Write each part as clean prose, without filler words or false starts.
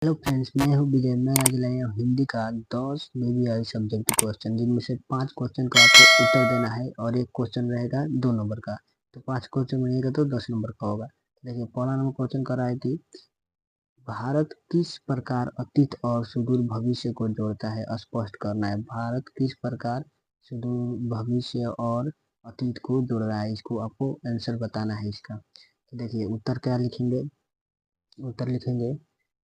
Hello friends, मैं हूँ विजय। मैं आज लाया हूँ हिंदी का 10 BBI सब्जेक्ट क्वेश्चन, जिनमें से 5 क्वेश्चन का आपको उत्तर देना है और एक क्वेश्चन रहेगा 2 नंबर का। तो 5 क्वेश्चन बनेगा तो 10 नंबर का होगा। देखिए, पहला नंबर क्वेश्चन कर रहा है कि भारत किस प्रकार अतीत और सुदूर भविष्य को जोड़ता है, स्पष्ट करना है। भारत किस प्रकार सुदूर भविष्य और अतीत को जोड़ रहा है, इसको आपको आंसर बताना है इसका। तो देखिए, उत्तर क्या लिखेंगे। उत्तर लिखेंगे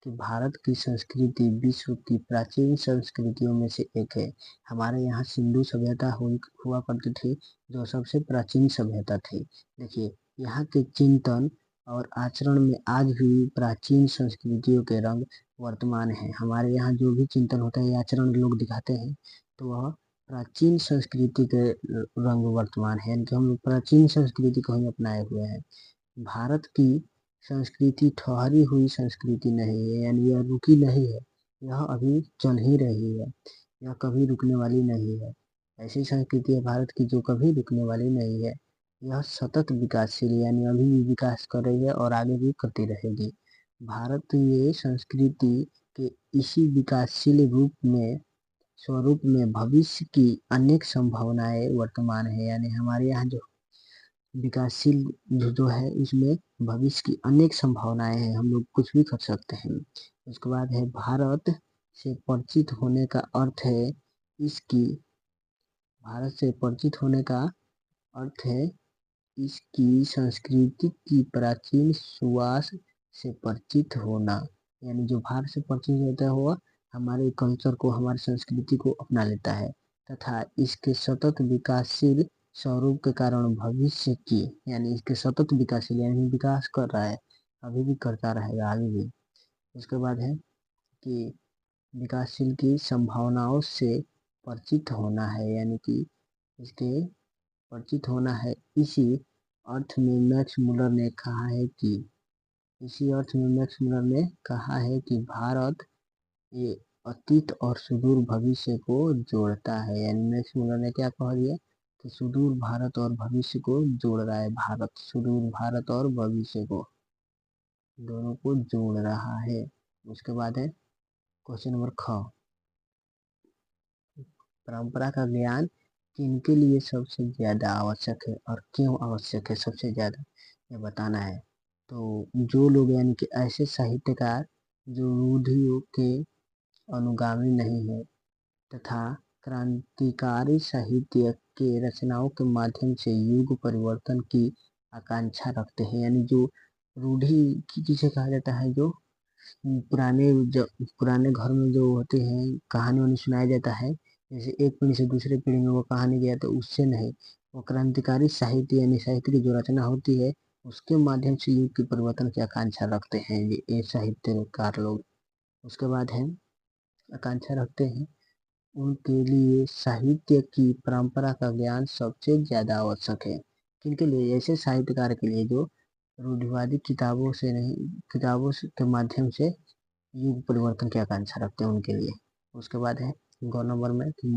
कि भारत की संस्कृति विश्व की प्राचीन संस्कृतियों में से एक है। हमारे यहाँ सिंधु सभ्यता हुआ करती थी, जो सबसे प्राचीन सभ्यता थी। देखिए, यहाँ के चिंतन और आचरण में आज भी प्राचीन संस्कृतियों के रंग वर्तमान है। हमारे यहाँ जो भी चिंतन होता है, आचरण लोग दिखाते हैं, तो वह प्राचीन संस्कृति के रंग वर्तमान है, यानी कि हम लोग प्राचीन संस्कृति को ही अपनाए हुए हैं। भारत की संस्कृति ठहरी हुई संस्कृति नहीं है, यानी यह रुकी नहीं है, यह अभी चल ही रही है, यह कभी रुकने वाली नहीं है। ऐसी संस्कृति है भारत की जो कभी रुकने वाली नहीं है। यह सतत विकासशील, यानी अभी भी विकास कर रही है और आगे भी करती रहेगी। भारत ये संस्कृति के इसी विकासशील स्वरूप में भविष्य की अनेक संभावनाएं वर्तमान है, यानी हमारे यहाँ जो विकासशील जो है, उसमें भविष्य की अनेक संभावनाएं हैं, हम लोग कुछ भी कर सकते हैं। उसके बाद है भारत से परिचित होने का अर्थ है इसकी भारत से परिचित होने का अर्थ है इसकी संस्कृति की प्राचीन सुवास से परिचित होना। यानी जो भारत से परिचित होता है वह हमारे कल्चर को, हमारी संस्कृति को अपना लेता है, तथा इसके सतत विकासशील स्वरूप के कारण भविष्य की, यानी इसके सतत विकासशील यानी विकास कर रहा है, अभी भी करता रहेगा आगे भी। उसके बाद है कि विकासशील की संभावनाओं से परिचित होना है, यानी कि इसके परिचित होना है। अर्थ में मैक्स मुलर ने कहा है कि इसी अर्थ में मैक्स मुलर ने कहा है कि भारत ये अतीत और सुदूर भविष्य को जोड़ता है। यानी मैक्स मुलर ने क्या कह दिया कि सुदूर भारत और भविष्य को जोड़ रहा है। भारत सुदूर भारत और भविष्य को दोनों को जोड़ रहा है। उसके बाद है क्वेश्चन नंबर ख। परंपरा का ज्ञान किनके लिए सबसे ज्यादा आवश्यक है और क्यों आवश्यक है सबसे ज्यादा, ये बताना है। तो जो लोग, यानी कि ऐसे साहित्यकार जो रूढ़ियों के अनुगामी नहीं है तथा क्रांतिकारी साहित्य के रचनाओं के माध्यम से युग परिवर्तन की आकांक्षा रखते हैं। यानी जो रूढ़ी की किसे कहा जाता है, जो पुराने घर में जो होते हैं, कहानी वानी सुनाया जाता है, जैसे एक पीढ़ी से दूसरे पीढ़ी में वो कहानी गया, तो उससे नहीं, वो क्रांतिकारी साहित्य यानी साहित्य की जो रचना होती है, उसके माध्यम से युग के परिवर्तन की आकांक्षा रखते हैं ये साहित्यकार लोग। उसके बाद है आकांक्षा रखते हैं, उनके लिए साहित्य की परंपरा का ज्ञान सबसे ज्यादा आवश्यक है। किनके लिए? ऐसे साहित्यकार के लिए जो रूढ़िवादी किताबों से नहीं, के माध्यम से युग परिवर्तन की आकांक्षा रखते हैं, उनके लिए। उसके बाद है गौ नंबर में कि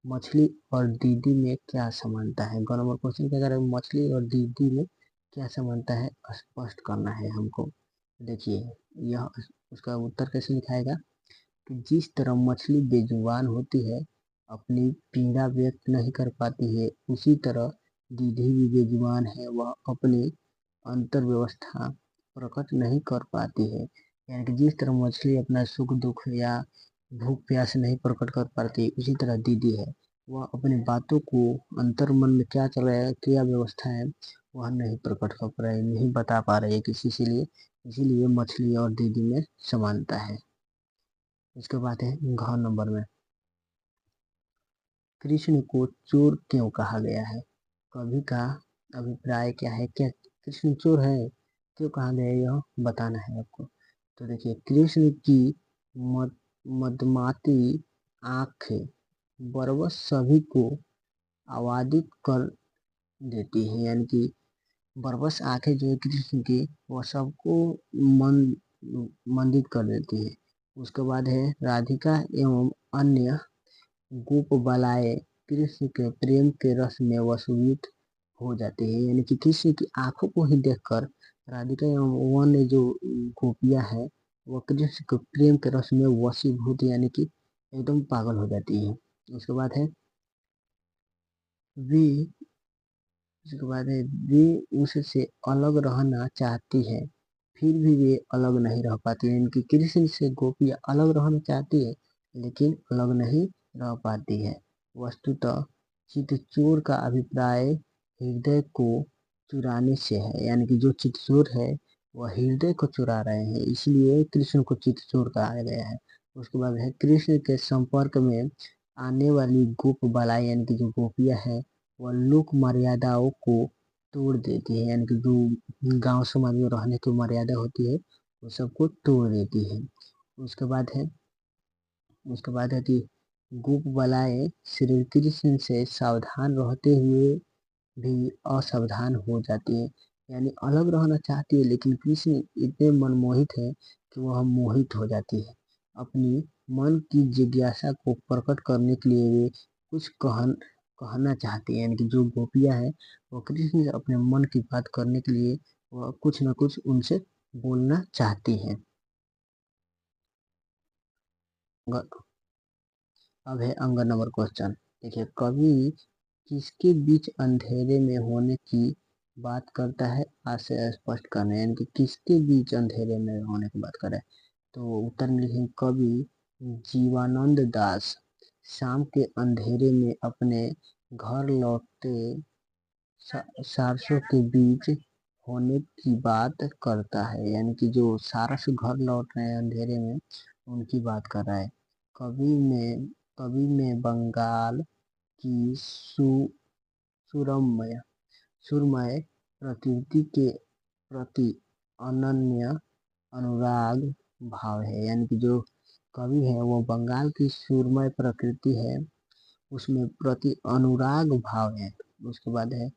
मछली और दीदी में क्या समानता है। गौ नंबर क्वेश्चन क्या करें, मछली और दीदी में क्या समानता है स्पष्ट करना है हमको। देखिए, यह उसका उत्तर कैसे लिखाएगा कि जिस तरह मछली बेजुबान होती है, अपनी पीड़ा व्यक्त नहीं कर पाती है, उसी तरह दीदी भी बेजुबान है, वह अपनी अंतर व्यवस्था प्रकट नहीं कर पाती है। यानी कि जिस तरह मछली अपना सुख दुख या भूख प्यास नहीं प्रकट कर पाती, उसी तरह दीदी है, वह अपनी बातों को, अंतर मन में क्या चल रहा है, क्या व्यवस्था है, वह नहीं प्रकट कर पा रही, नहीं बता पा रही है किसी से लिए। इसीलिए मछली और दीदी में समानता है। उसके बाद है घ नंबर में, कृष्ण को चोर क्यों कहा गया है। कवि का अभिप्राय क्या है, क्या कृष्ण चोर है, क्यों कहा गया है, यह बताना है आपको। तो देखिए, कृष्ण की मद मदमाती आंखें बरबस सभी को आवादित कर देती है। यानी कि बरबस आंखें जो है कृष्ण की, वह सबको मन मंदित कर देती है। उसके बाद है राधिका एवं अन्य गोप बालाएं कृष्ण के प्रेम के रस में वशीभूत हो जाती है। यानी कि कृष्ण की आंखों को ही देखकर राधिका एवं अन्य जो गोपियां हैं, वह कृष्ण के प्रेम के रस में वशीभूत यानी कि एकदम पागल हो जाती है। उसके बाद है वे उसके बाद है वे उससे अलग रहना चाहती है, फिर भी वे अलग नहीं रह पाती है। इनकी कृष्ण से गोपियाँ अलग रहना चाहती है लेकिन अलग नहीं रह पाती है। वस्तुतः चितचोर का अभिप्राय हृदय को चुराने से है, यानी कि जो चितचोर है वह हृदय को चुरा रहे हैं, इसलिए कृष्ण को चितचोर कहा गया है। उसके बाद है कृष्ण के संपर्क में आने वाली गोप बाला यानी कि जो गोपियाँ है वह लोक मर्यादाओं को तोड़ देती है, यानी कि जो गांव समाज में रहने की मर्यादा होती है वो सबको तोड़ देती है। उसके बाद है उसके बाद है कि गोप बालाएं श्री कृष्ण से सावधान रहते हुए भी असावधान हो जाती है, यानी अलग रहना चाहती है लेकिन कृष्ण इतने मनमोहित है कि वह मोहित हो जाती है। अपनी मन की जिज्ञासा को प्रकट करने के लिए वे कुछ कहना चाहती है, यानी कि जो गोपियां है वो कृष्ण से अपने मन की बात करने के लिए वह कुछ न कुछ उनसे बोलना चाहती है। अब है अंक नंबर क्वेश्चन। देखिए, कवि किसके बीच अंधेरे में होने की बात करता है, आशय स्पष्ट करना है, यानी कि किसके बीच अंधेरे में होने की बात करे। तो उत्तर में लिखेंगे कवि जीवानंद दास शाम के अंधेरे में अपने घर लौटते सारसों के बीच होने की बात करता है, यानी कि जो सारस घर लौट रहे हैं अंधेरे में उनकी बात कर रहा है। कवि में बंगाल की सुरमय सुरमय प्रकृति के प्रति अनन्य अनुराग भाव है, यानी कि जो कवि है वो बंगाल की सुरमय प्रकृति है उसमें प्रति अनुराग भाव है। उसके बाद है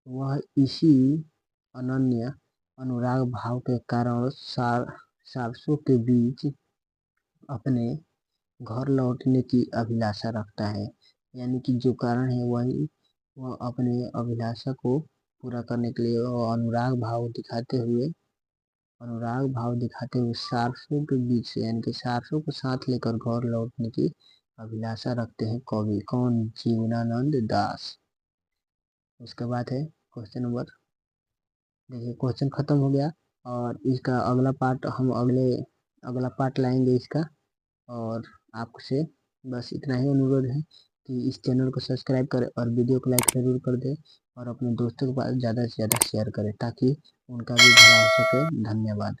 वह इसी अनन्य अनुराग भाव के कारण सारसों के बीच अपने घर लौटने की अभिलाषा रखता है, यानी कि जो कारण है वही वह अपने अभिलाषा को पूरा करने के लिए वह अनुराग भाव दिखाते हुए सारसों के बीच से यानी कि सारसों को साथ लेकर घर लौटने की अभिलाषा रखते हैं कवि कौन, जीवनानंद दास। उसके बाद है क्वेश्चन नंबर, देखिए क्वेश्चन खत्म हो गया और इसका अगला पार्ट लाएंगे इसका। और आपसे बस इतना ही अनुरोध है कि इस चैनल को सब्सक्राइब करें और वीडियो को लाइक जरूर कर दें और अपने दोस्तों के पास ज़्यादा से ज़्यादा शेयर करें ताकि उनका भी भला हो सके। धन्यवाद।